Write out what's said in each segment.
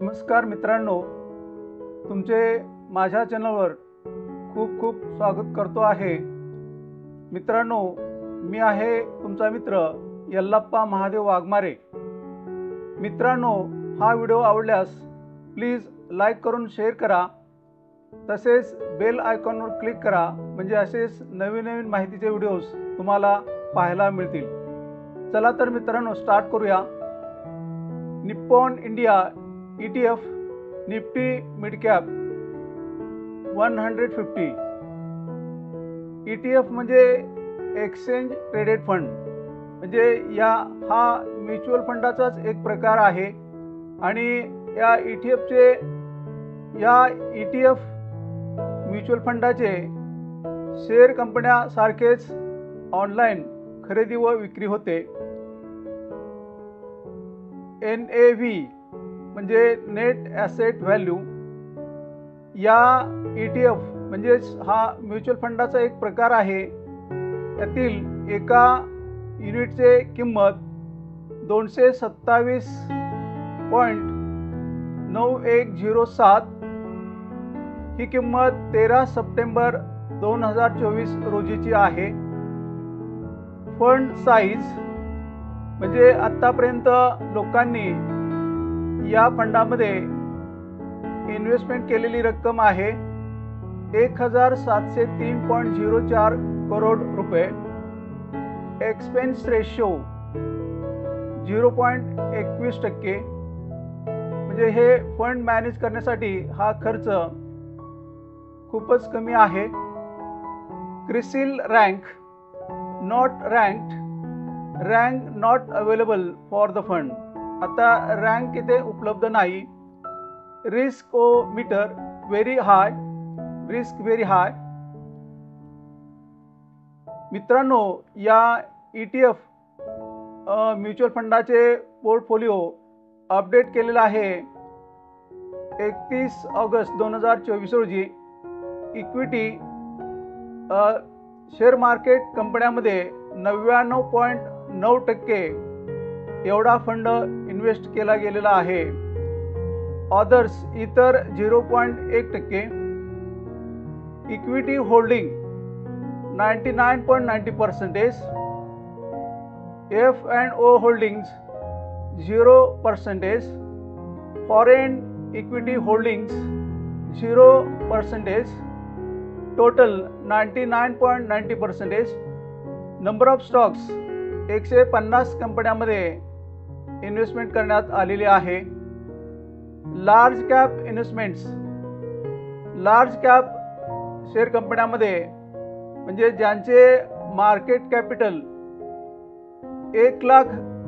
नमस्कार मित्रांनो, तुमचे माझ्या चॅनलवर खूप खूप स्वागत करतो आहे। मित्रांनो, मी आहे तुमचा मित्र यल्लप्पा महादेव वाघमारे। मित्रांनो, हा व्हिडिओ आवडल्यास प्लीज लाईक करून शेअर करा, तसेच बेल आयकॉनवर क्लिक करा, म्हणजे असेच नवीन माहितीचे व्हिडिओज तुम्हाला पाहायला मिळतील। चला तर मित्रांनो, स्टार्ट करूया। Nippon India ETF Nifty mid cap 150 ETF म्हणजे एक्सचेंज ट्रेडेड फंड, म्हणजे हा म्युच्युअल फंडाचाच एक प्रकार आहे। आणि या ETF म्युच्युअल फंडाचे शेअर कंपन्यासारखेच ऑनलाईन खरेदी व विक्री होते। NAV म्हणजे नेट ॲसेट व्हॅल्यू, या ETF म्हणजेच हा म्युच्युअल फंडाचा एक प्रकार आहे। यातील एका युनिटचे किंमत 227.9107 ही किंमत 13 सप्टेंबर 2024 रोजीची आहे। फंड साईज म्हणजे आतापर्यंत लोकांनी या फंडामध्ये इन्व्हेस्टमेंट केलेली रक्कम आहे 1703.04 करोड रुपये। एक्सपेन्स रेशो 0.21%, म्हणजे हे फंड मॅनेज करण्यासाठी हा खर्च खूपच कमी आहे। CRISIL rank not ranked, rank not available for the fund, आता रँक इथे उपलब्ध नाही। Riskometer very high, risk very high. मित्रांनो, या ETF म्युच्युअल फंडाचे पोर्टफोलिओ अपडेट केलेला आहे 31 ऑगस्ट 2024 रोजी। इक्विटी शेअर मार्केट कंपन्यामध्ये 99.9% एवढा फंड इन्व्हेस्ट केला गेलेला आहे। ऑदर्स इतर 0.1%। Equity holding 99.90%। F&O holdings 0%। Foreign equity holdings 0%। Total 99.90%। Number of stocks 150 कंपन्यांमध्ये इन्व्हेस्टमेंट करण्यात आलेली आहे। Large cap investments, large cap share कंपन्यांमध्ये म्हणजे ज्यांचे मार्केट कॅपिटल 1 लाख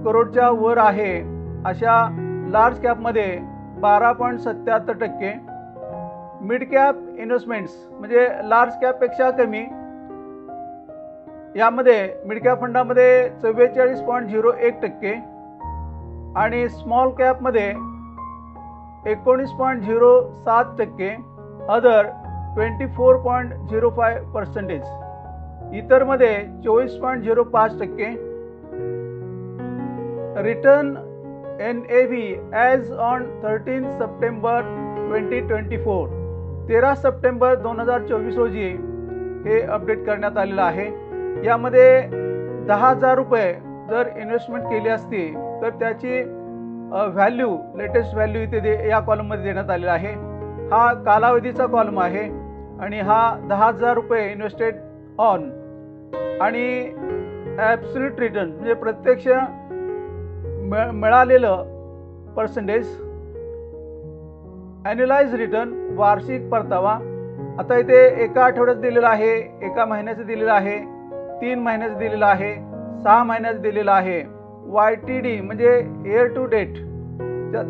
करोडच्या वर आहे, अशा लार्ज कॅपमध्ये 12.77%। मिड कॅप इन्व्हेस्टमेंट्स म्हणजे लार्ज कॅपपेक्षा कमी, यामध्ये मिड कॅप फंडामध्ये 44.01% आणि स्मॉल कॅपमध्ये 19.07%, अदर 24.05%, इतरमध्ये 24.05%। Return NAV as on 13 September 2024, 13 September 2024 रोजी हे अपडेट करण्यात आलेलं आहे। यामध्ये 10,000 रुपये जर इन्व्हेस्टमेंट केली असती तर त्याची व्हॅल्यू, लेटेस्ट व्हॅल्यू इथे या कॉलममध्ये देण्यात आलेला आहे। हा कालावधीचा कॉलम आहे आणि हा 10,000 रुपये इन्व्हेस्टेड ऑन, आणि ॲब्सोल्यूट रिटर्न म्हणजे प्रत्यक्ष मिळालेलं पर्सेंटेज। ॲन्युअलाइज रिटर्न वार्षिक परतावा, आता इथे एका आठवड्यात दिलेला आहे, एका महिन्याचं दिलेलं आहे, 3 महिन्याचं दिलेलं आहे, 6 महिन्याचं दिलेलं आहे। YTD म्हणजे इयर टू डेट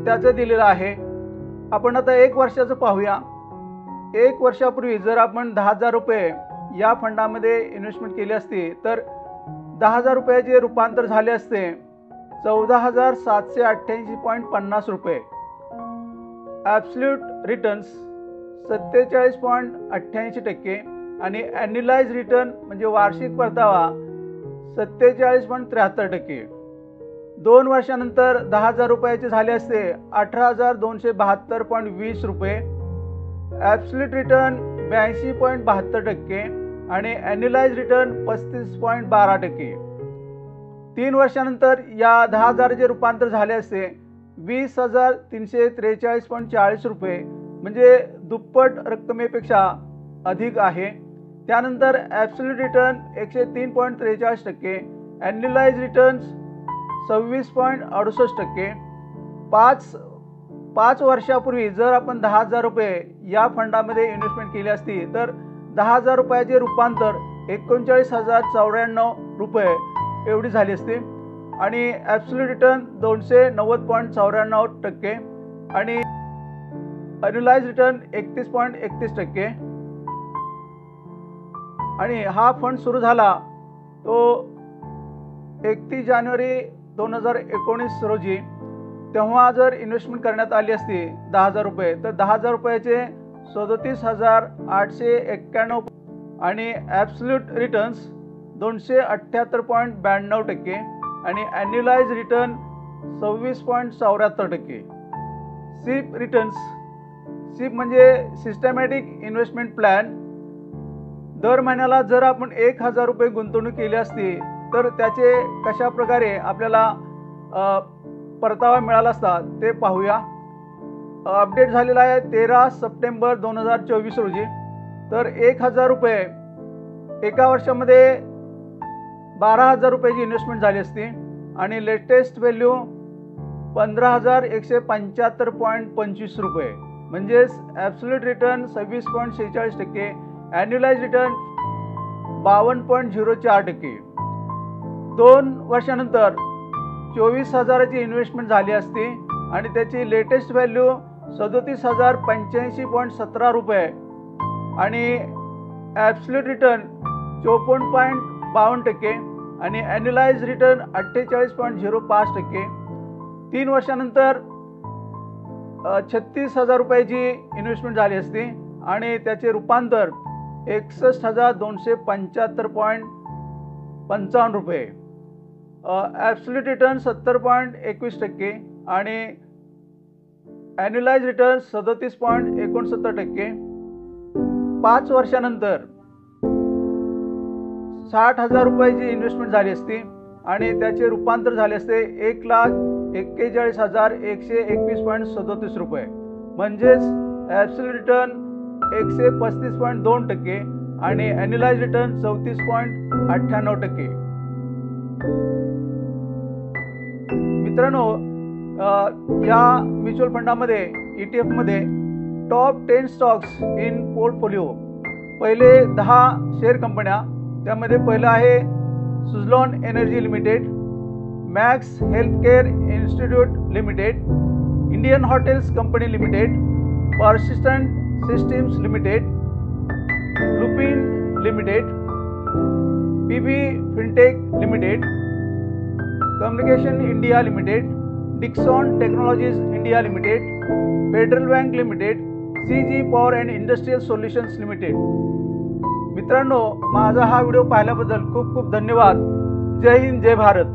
त्याचं दिलेलं आहे। आपण आता 1 वर्षाचं पाहूया। 1 वर्षापूर्वी जर आपण 10,000 रुपये या फंडामध्ये इन्व्हेस्टमेंट केली असती तर 10,000 रुपयाचे रूपांतर झाले असते 14,788.50 रुपये। ॲब्सोल्यूट रिटर्न्स 47.88% आणि ॲन्युअलाइज रिटर्न म्हणजे वार्षिक परतावा 47.73%। 2 वर्षानंतर 10,000 रुपयाचे झाले असते 18,272.20 रुपये, ॲब्सोल्यूट रिटर्न 82.72% आणि ॲन्युलाइज रिटर्न 35.12%. 3 वर्षानंतर या 10,000चे रूपांतर झाले असते 20,343.40 रुपये, म्हणजे दुप्पट रक्कमेपेक्षा अधिक आहे. त्यानंतर ॲब्सोल्यूट रिटर्न 103.43%, ॲन्युलाइज रिटर्न्स 26.68%. 5 वर्षापूर्वी जर आपण 10,000 रुपये या फंडामध्ये इन्व्हेस्टमेंट केली असती तर 10,000 रुपयाचे रूपांतर 39,094 रुपये एवढी झाली असती आणि ॲब्सोल्यूट रिटर्न 290.94% आणि ॲन्युलाइज रिटर्न 31.31%. आणि हा फंड सुरू झाला तो 31 जानेवारी 2019 रोजी. तेव्हा जर इन्व्हेस्टमेंट करण्यात आली असती 10,000 रुपये तर 10,000 रुपयाचे 37,891 आणि ॲब्सोल्यूट रिटर्न्स 278.92% आणि annualise return 26.74%. SIP returns. SIP म्हणजे सिस्टमॅटिक इन्व्हेस्टमेंट प्लॅन. दर महिन्याला जर आपण 1,000 रुपये गुंतवणूक केली असती तर त्याचे कशा प्रकारे आपल्याला परतावा मिळाला असता ते पाहूया. अपडेट झालेला आहे 13 सप्टेंबर 2024 रोजी. तर 1,000 रुपये एका वर्षामध्ये 12,000 रुपयाची इन्व्हेस्टमेंट झाली असती आणि लेटेस्ट व्हॅल्यू 15,175.25 रुपये, म्हणजेच ॲब्सोल्यूट रिटर्न 26.46%, ॲन्युलाइज रिटर्न 52.04%. 2 वर्षानंतर 24,000ची इन्व्हेस्टमेंट झाली असती आणि त्याची लेटेस्ट व्हॅल्यू 37,085.17 रुपये आणि ॲब्सोल्यूट रिटर्न 54.52% आणि ॲन्युलाइज रिटर्न 48.05%. 3 वर्षानंतर 36,000 रुपयाची इन्व्हेस्टमेंट झाली असती आणि त्याचे रूपांतर 61,275.55 रुपये, ॲब्सोल्यूट रिटर्न 70.21% आणि ॲन्युलाइज रिटर्न 37.69%. 5 वर्षानंतर 60,000 रुपयाची इन्व्हेस्टमेंट झाली असती आणि त्याचे रूपांतर झाले असते 1,41,121.37 रुपये, म्हणजेच ॲब्सोल्यूट रिटर्न 135.2% आणि ॲन्युलाइज रिटर्न 34.98%. मित्रांनो, या म्युच्युअल फंडामध्ये ETF मध्ये टॉप 10 स्टॉक्स इन पोर्टफोलिओ, पहिले 10 शेअर कंपन्या, त्यामध्ये पहिलं आहे Suzlon energy limited, max healthcare institute limited, Indian hotels company limited, persistent systems limited, Lupin limited, PB fintech limited, communication India limited, Dixon technologies India limited, federal bank limited, CG power and industrial solutions limited. मित्रांनो, माझा हा video पाहिल्याबद्दल खूप खूप धन्यवाद. जय हिंद, जय भारत.